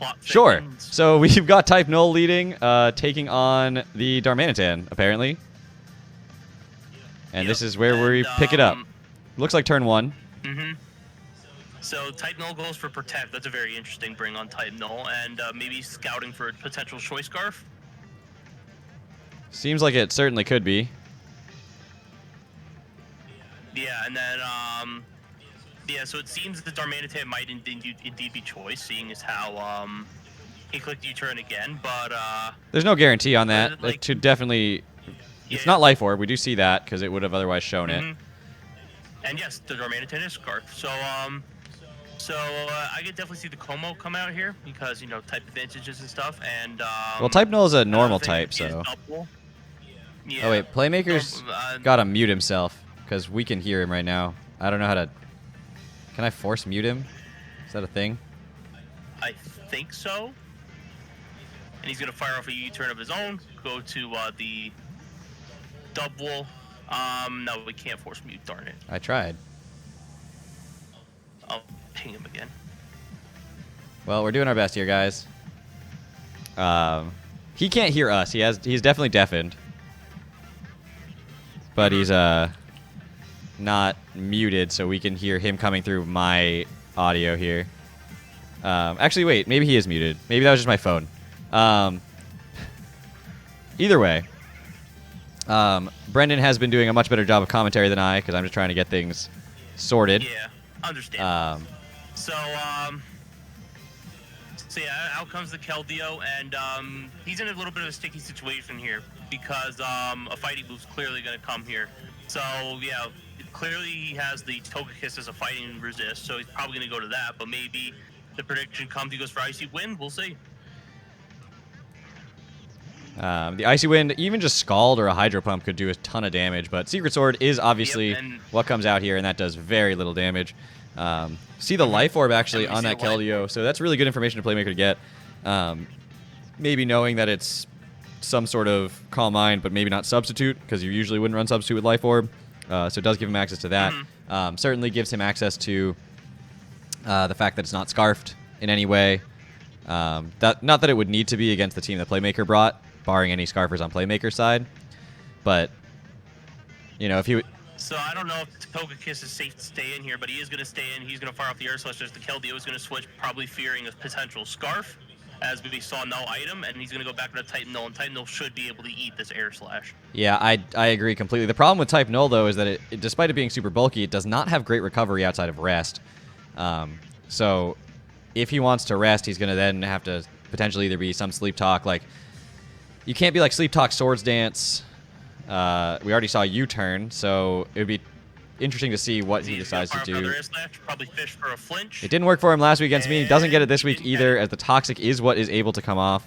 plot Sure. thickens. So we've got Type Null leading, taking on the Darmanitan, apparently. And this is where we pick it up. Looks like turn 1. Mm-hmm. So Type Null goes for Protect. That's a very interesting bring on Type Null. And maybe scouting for a potential Choice Scarf. Seems like it certainly could be. Yeah, and then, yeah, so it seems the Darmanitan might indeed be Choice, seeing as how, he clicked U-turn again, but, there's no guarantee on that. like, It should definitely... It's yeah. not Life Orb. We do see that, because it would have otherwise shown it. And yes, the Darmanitan is Scarf. So, I could definitely see the Como come out here, because, you know, type advantages and stuff, and, Well, Type Null is a normal another type, thing is so... double. Yeah. Oh, wait. Playmaker's No, gotta mute himself, because we can hear him right now. I don't know how to... Can I force mute him? Is that a thing? I think so. And he's going to fire off a U-turn of his own, go to the double. No, we can't force mute, darn it. I tried. I'll ping him again. Well, we're doing our best here, guys. He can't hear us. He's definitely deafened. But he's not muted, so we can hear him coming through my audio here. Actually, wait. Maybe he is muted. Maybe that was just my phone. Either way, Brendan has been doing a much better job of commentary than I, because I'm just trying to get things sorted. Yeah, understand. So yeah, out comes the Keldeo, and he's in a little bit of a sticky situation here, because a fighting move's clearly going to come here. So yeah, clearly he has the Togekiss as a fighting resist, so he's probably going to go to that, but maybe the prediction comes, he goes for Icy Wind, we'll see. The Icy Wind, even just Scald or a Hydro Pump could do a ton of damage, but Secret Sword is obviously what comes out here, and that does very little damage. See the Life Orb actually on that Keldeo, so that's really good information to Playmaker to get. Maybe knowing that it's some sort of Calm Mind, but maybe not Substitute, because you usually wouldn't run Substitute with Life Orb. So it does give him access to that. Certainly gives him access to the fact that it's not Scarfed in any way. Not that it would need to be against the team that Playmaker brought, barring any Scarfers on Playmaker's side. But, you know, if he would... So I don't know if Togekiss is safe to stay in here, but he is going to stay in. He's going to fire off the Air Slash. The Keldeo is going to switch, probably fearing a potential Scarf, as we saw no item, and he's going to go back to Type Null, and Type Null should be able to eat this Air Slash. Yeah, I agree completely. The problem with Type Null, though, is that despite it being super bulky, it does not have great recovery outside of rest. So if he wants to rest, he's going to then have to potentially either be some Sleep Talk. Like, you can't be like Sleep Talk Swords Dance. We already saw U-turn, so it would be interesting to see what he decides to do. Probably fish for a flinch. It didn't work for him last week against me. He doesn't get it this week either, as the Toxic is what is able to come off.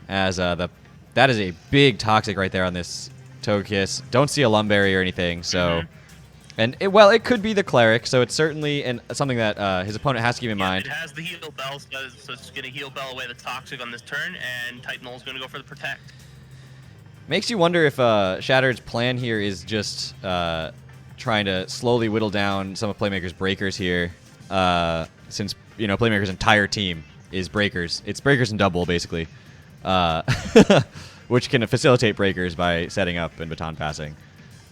As that is a big Toxic right there on this Togekiss. Don't see a Lumberry or anything, so... And, it could be the Cleric, so it's certainly something that his opponent has to keep in mind. It has the Heal Bell, so it's going to Heal Bell away the Toxic on this turn, and Type Null is going to go for the Protect. Makes you wonder if Shattered's plan here is just trying to slowly whittle down some of Playmaker's breakers here, since, you know, Playmaker's entire team is breakers. It's breakers and double, basically, which can facilitate breakers by setting up and baton passing.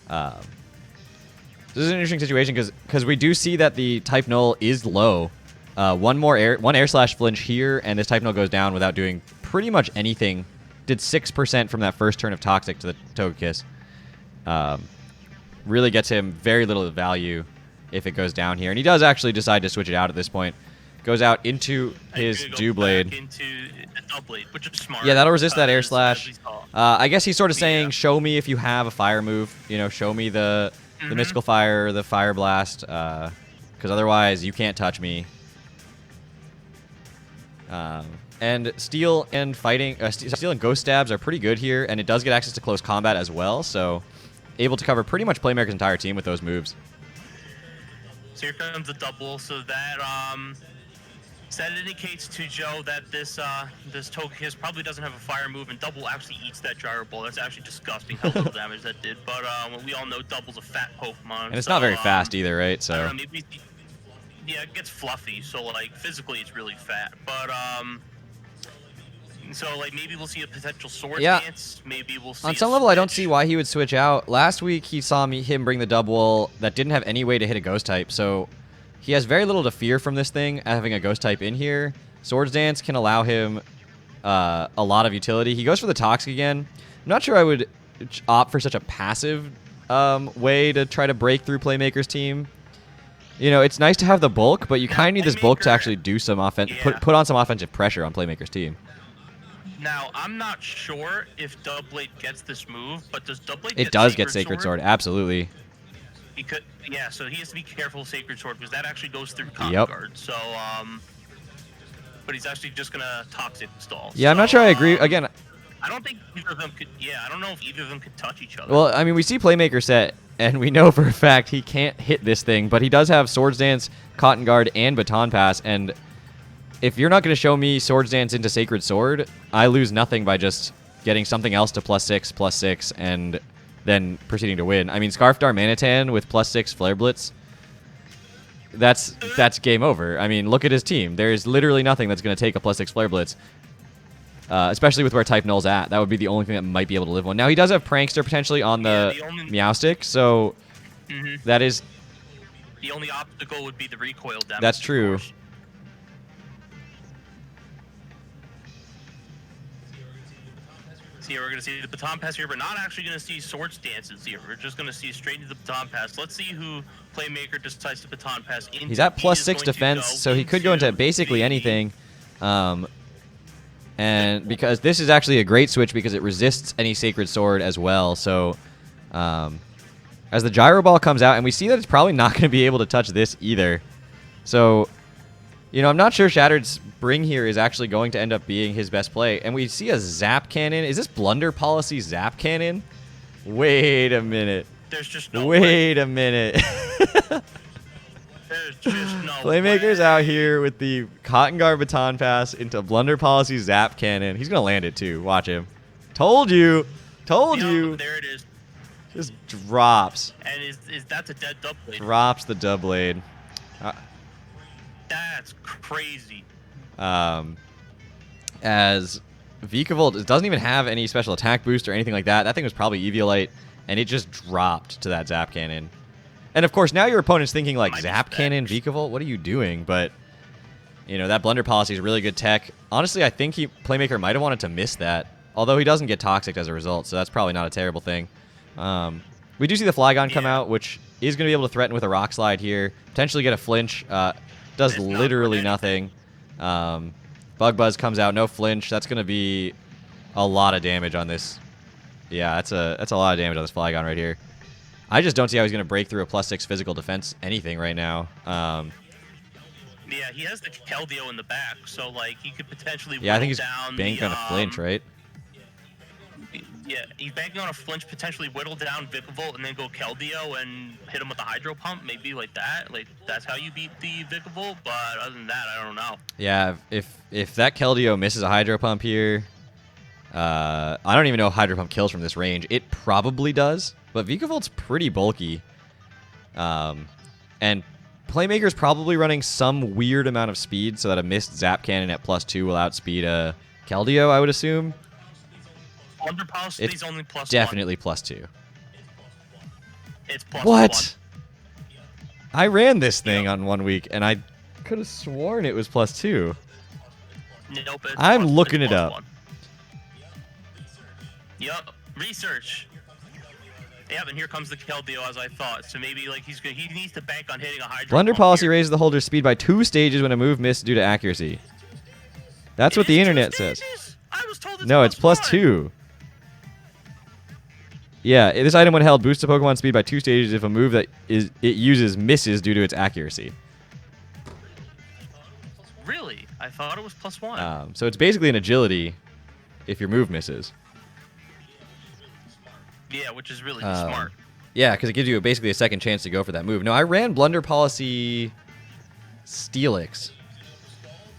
This is an interesting situation because we do see that the Type Null is low. One Air Slash flinch here, and this Type Null goes down without doing pretty much anything. Did 6% from that first turn of Toxic to the Togekiss. Really gets him very little value if it goes down here. And he does actually decide to switch it out at this point. Goes out into his Doublade. Into a Doublade, which is smart. Yeah, that'll resist that Air Slash. I guess he's sort of saying, show me if you have a fire move. You know, show me the Mystical Fire, the Fire Blast, because otherwise you can't touch me. And Steel and Steel and Ghost Stabs are pretty good here, and it does get access to close combat as well, so able to cover pretty much Playmaker's entire team with those moves. So here comes the double, so that indicates to Joe that this Togekiss probably doesn't have a fire move, and double actually eats that Gyro Ball. That's actually disgusting how little damage that did, but we all know double's a fat Pokemon. And it's not very fast either, right? So. I don't know, yeah, it gets fluffy. So like physically, it's really fat. But so like maybe we'll see a potential sword dance. Maybe we'll see. On some level, I don't see why he would switch out. Last week, he saw him bring the double that didn't have any way to hit a ghost type, so he has very little to fear from this thing, having a ghost type in here. Swords Dance can allow him a lot of utility. He goes for the Toxic again. I'm not sure I would opt for such a passive way to try to break through Playmaker's team. You know, it's nice to have the bulk, but you kind of need this bulk to actually do some put on some offensive pressure on Playmaker's team. Now, I'm not sure if Doubleblade gets this move, but does Doubleblade It does get Sacred Sword, absolutely. He could, yeah, so he has to be careful of Sacred Sword because that actually goes through Cotton Guard. So, but he's actually just gonna Toxic stall. Yeah, I'm not sure I agree. Again, I don't think either of them could. Yeah, I don't know if either of them could touch each other. Well, I mean, we see Playmaker set, and we know for a fact he can't hit this thing, but he does have Swords Dance, Cotton Guard, and Baton Pass, and if you're not going to show me Swords Dance into Sacred Sword, I lose nothing by just getting something else to +6/+6, and then proceeding to win. I mean, Scarfdar Manatan with +6 Flare Blitz, that's game over. I mean, look at his team. There's literally nothing that's going to take a +6 Flare Blitz, especially with where Type Null's at. That would be the only thing that might be able to live one. Now, he does have Prankster potentially on the Meowstic, so that is... The only obstacle would be the recoil damage. That's true. So here we're going to see the Baton Pass here. We're not actually going to see Swords Dances here. We're just going to see straight into the Baton Pass. Let's see who Playmaker decides to Baton Pass into. He's at +6 defense, so he could go into basically anything. And because this is actually a great switch because it resists any Sacred Sword as well. So as the Gyro Ball comes out, and we see that it's probably not going to be able to touch this either. So, you know, I'm not sure Shattered's Bring here is actually going to end up being his best play. And we see a Zap Cannon. Is this Blunder Policy Zap Cannon? Wait a minute. There's just no Wait a minute. There's just no Playmaker's out here with the Cotton Guard Baton Pass into Blunder Policy Zap Cannon. He's going to land it too. Watch him. Told you. Told you. There it is. Just drops. And is that a dead Doubleblade? Drops the Doubleblade. That's crazy. As Vikavolt doesn't even have any special attack boost or anything like that. That thing was probably Eviolite, and it just dropped to that Zap Cannon. And of course, now your opponent's thinking like, Zap Cannon, Vikavolt, what are you doing? But, you know, that Blunder Policy is really good tech. Honestly, I think Playmaker might have wanted to miss that, although he doesn't get Toxic as a result, so that's probably not a terrible thing. We do see the Flygon come out, which is going to be able to threaten with a Rock Slide here, potentially get a flinch. Does literally nothing. Bug Buzz comes out, no flinch. That's going to be a lot of damage on this. Yeah, that's a lot of damage on this Flygon right here. I just don't see how he's going to break through a +6 physical defense anything right now. Yeah, he has the Keldeo in the back, so like he could potentially. Yeah, I think he's banking on a flinch, right? Yeah, he's banking on a flinch, potentially whittle down Vikavolt and then go Keldeo and hit him with the Hydro Pump, maybe like that. Like that's how you beat the Vikavolt. But other than that, I don't know. Yeah, if that Keldeo misses a Hydro Pump here, I don't even know if Hydro Pump kills from this range. It probably does, but Vikavolt's pretty bulky, and Playmaker's probably running some weird amount of speed, so that a missed Zap Cannon at +2 will outspeed a Keldeo, I would assume. Blunder Policy is only +1. Definitely +2. It's +1. What? I ran this thing on 1 week, and I could have sworn it was +2. Nope. I'm looking it up. Yup. Research. Yeah, and here comes the Keldeo as I thought. So maybe like he needs to bank on hitting a Hydro. Blunder Policy raises the holder's speed by 2 stages when a move missed due to accuracy. That's what the internet says. I was told it's no, it's +2. Yeah, this item when held boosts a Pokemon speed by 2 stages if a move that it uses misses due to its accuracy. Really? I thought it was +1. So it's basically an agility if your move misses. Yeah, which is really smart. Yeah, because it gives you basically a second chance to go for that move. No, I ran Blunder Policy Steelix.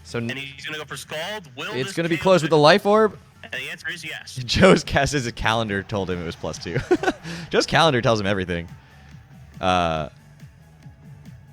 So and he's going to go for Scald? It's going to be close with the Life Orb. And the answer is yes. Joe's calendar told him it was +2. Joe's calendar tells him everything.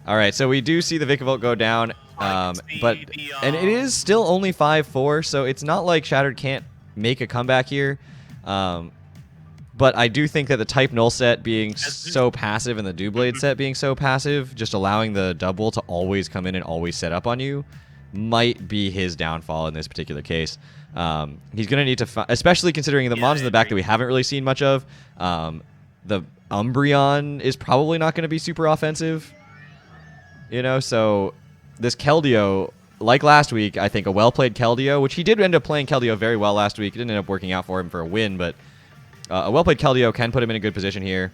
All right, so we do see the Vikavolt go down, and it is still only 5-4, so it's not like Shattered can't make a comeback here. But I do think that the Type Null set being so passive and the Doublade set being so passive, just allowing the double to always come in and always set up on you, might be his downfall in this particular case. He's going to need to, especially considering the mons in the back that we haven't really seen much of. The Umbreon is probably not going to be super offensive. You know, so this Keldeo, like last week, I think a well-played Keldeo, which he did end up playing Keldeo very well last week. It didn't end up working out for him for a win, but a well-played Keldeo can put him in a good position here.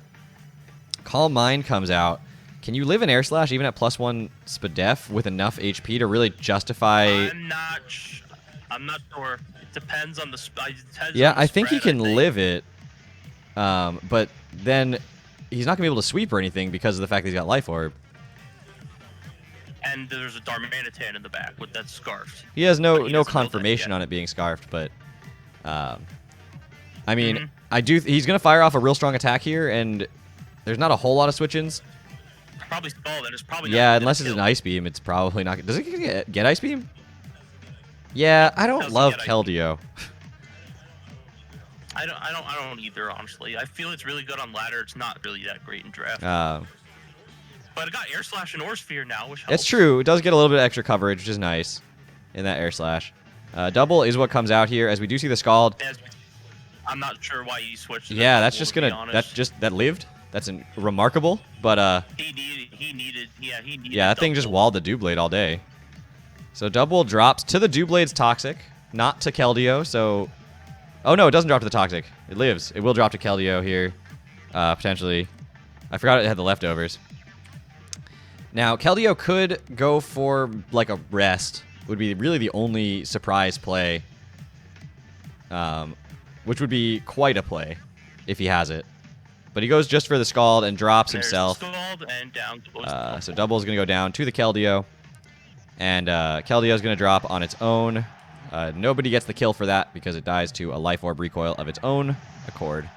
Calm Mind comes out. Can you live in Air Slash even at +1 SPDEF with enough HP to really justify... I'm not sure. It depends on the... Yeah, I think he can live it, but then he's not going to be able to sweep or anything because of the fact that he's got Life Orb. And there's a Darmanitan in the back with that scarfed. He has no confirmation on it being scarfed, but I mean, he's going to fire off a real strong attack here, and there's not a whole lot of switch-ins. Probably stalled, and it's probably not unless it's an Ice Beam, it's probably not. Does it get Ice Beam? Yeah, I don't love Keldeo. I don't either, honestly. I feel it's really good on ladder. It's not really that great in draft. But it got Air Slash and Aura Sphere now, which helps. It's true. It does get a little bit of extra coverage, which is nice in that Air Slash. Double is what comes out here, as we do see the Scald. I'm not sure why he switched. Yeah, that's just gonna. That lived. That's remarkable. But he needed. Yeah, that thing just walled the Doublade all day. So Double drops to the Doublade's Toxic, not to Keldeo. So, oh no, it doesn't drop to the Toxic. It lives. It will drop to Keldeo here, potentially. I forgot it had the leftovers. Now, Keldeo could go for, like, a rest. Would be really the only surprise play. Which would be quite a play if he has it. But he goes just for the Scald and drops himself. So Double is going to go down to the Keldeo. And Keldeo is going to drop on its own. Nobody gets the kill for that because it dies to a Life Orb recoil of its own accord.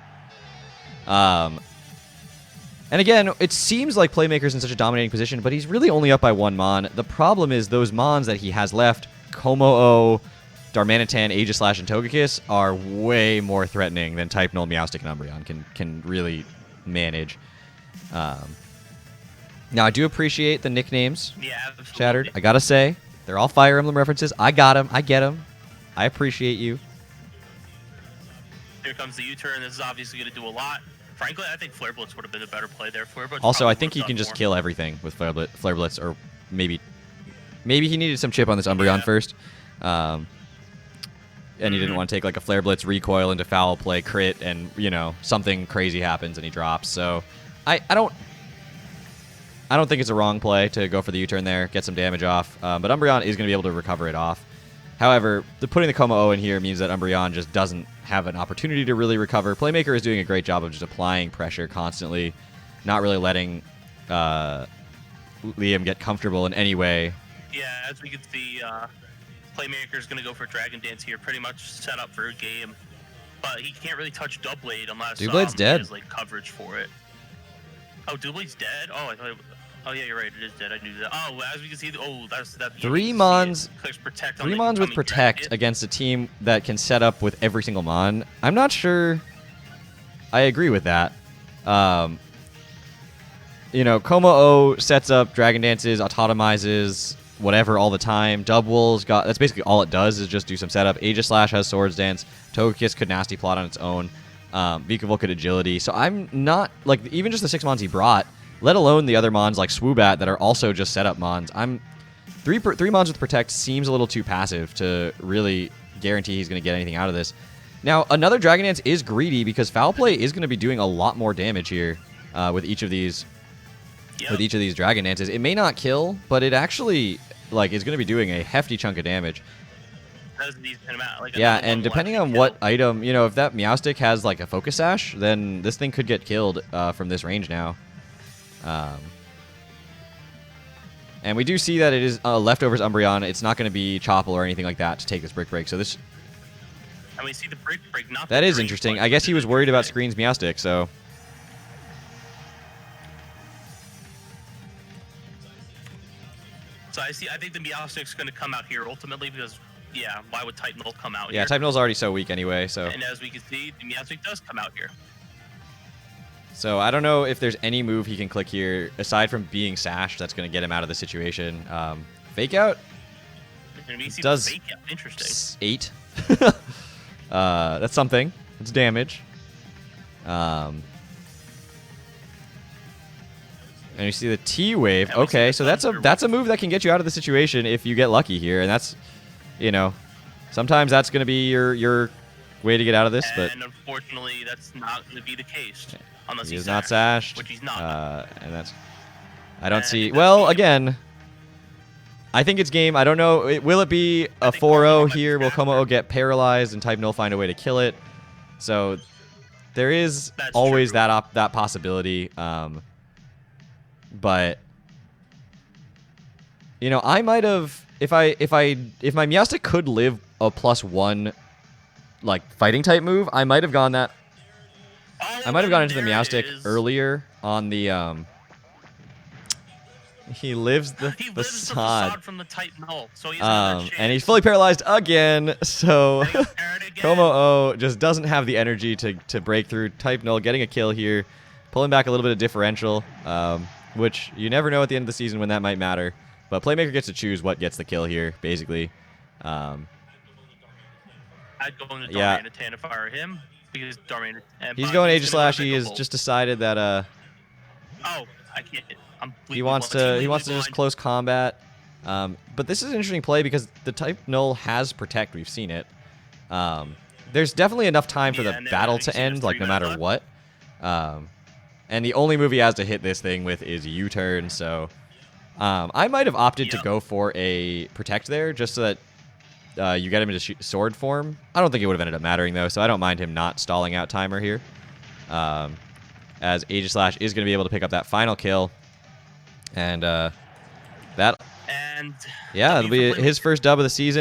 And again, it seems like Playmaker's in such a dominating position, but he's really only up by 1 Mon. The problem is those Mons that he has left, Como-O, Darmanitan, Aegislash, and Togekiss, are way more threatening than Type Null, Meowstic, and Umbreon can really manage. Now, I do appreciate the nicknames, Shattered. I gotta say, they're all Fire Emblem references. I got them. I get them. I appreciate you. Here comes the U-turn. This is obviously going to do a lot. Frankly, I think Flare Blitz would have been a better play there. Also, I think he can just kill everything with Flare Blitz, or maybe he needed some chip on this Umbreon first. And he didn't want to take like a Flare Blitz recoil into foul play crit, and something crazy happens and he drops. So I don't think it's a wrong play to go for the U-turn there, get some damage off. But Umbreon is going to be able to recover it off. However, putting the Como-O in here means that Umbreon just doesn't have an opportunity to really recover. Playmaker is doing a great job of just applying pressure constantly, not really letting Liam get comfortable in any way. Yeah, as we can see, Playmaker is going to go for Dragon Dance here, pretty much set up for a game. But he can't really touch Doublade unless Doublade's dead. He has like coverage for it. Oh, Doublade's dead? Oh, I thought oh yeah, you're right. It is dead. I knew that. Oh, as we can see, that's that. 3 Mons. 3 Mons with Protect against a team that can set up with every single Mon. I'm not sure I agree with that. Como-O sets up Dragon Dances, autotomizes, whatever all the time. Double's got, that's basically all it does is just do some setup. Aegislash has Swords Dance. Togekiss could Nasty Plot on its own. Vikavolt could Agility. So I'm not, like, even just the 6 Mons he brought, let alone the other Mons like Swoobat that are also just setup Mons. Three Mons with Protect seems a little too passive to really guarantee he's going to get anything out of this. Now, another Dragon Dance is greedy because Foul Play is going to be doing a lot more damage here with each of these Dragon Dances. It may not kill, but it actually is going to be doing a hefty chunk of damage. Yeah, and depending on what item, if that Meowstic has like a Focus Sash, then this thing could get killed from this range now. And we do see that it is leftovers Umbreon. It's not going to be Chopple or anything like that to take this Brick Break. So this... And we see the Brick Break, not that is interesting. I guess he was worried about Screen's Meowstic, so... So I think the Meowstic's going to come out here ultimately because, yeah, why would Type Null come out here? Yeah, Type Null's already so weak anyway, so... And as we can see, the Meowstic does come out here. So I don't know if there's any move he can click here, aside from being Sash, that's going to get him out of the situation. Fake Out? Does fake out. Interesting. 8. That's something. It's damage. And you see the T-Wave. Okay, so that's a move that can get you out of the situation if you get lucky here, and that's, you know, sometimes that's going to be your way to get out of this. But unfortunately, that's not going to be the case unless he's not sashed, which he's not. And that's I don't see. Well, again, I think it's game. I don't know. Will it be a 4-0 here? Will Como get paralyzed and Type Null find a way to kill it? So there is always that possibility. But you know, I might have if my Meowstic could live a +1 like fighting type move, I might have gone that. I might have gone into the Meowstic earlier on the He lives the facade from the Type Null, so he's and he's fully paralyzed again. So Como just doesn't have the energy to break through. Type Null getting a kill here, pulling back a little bit of differential, which you never know at the end of the season when that might matter. But Playmaker gets to choose what gets the kill here, basically. I'd go into Darman to Tanifire him because Darman. He's going Aegislash. He has just decided that oh, I can't. He wants to just close combat. But this is an interesting play because the Type Null has Protect. We've seen it. There's definitely enough time for the battle to end, like no matter what. And the only move he has to hit this thing with is U-turn. So I might have opted to go for a Protect there just so that you get him into sword form. I don't think it would have ended up mattering though, so I don't mind him not stalling out timer here. As Aegislash is going to be able to pick up that final kill. And it'll be his first dub of the season.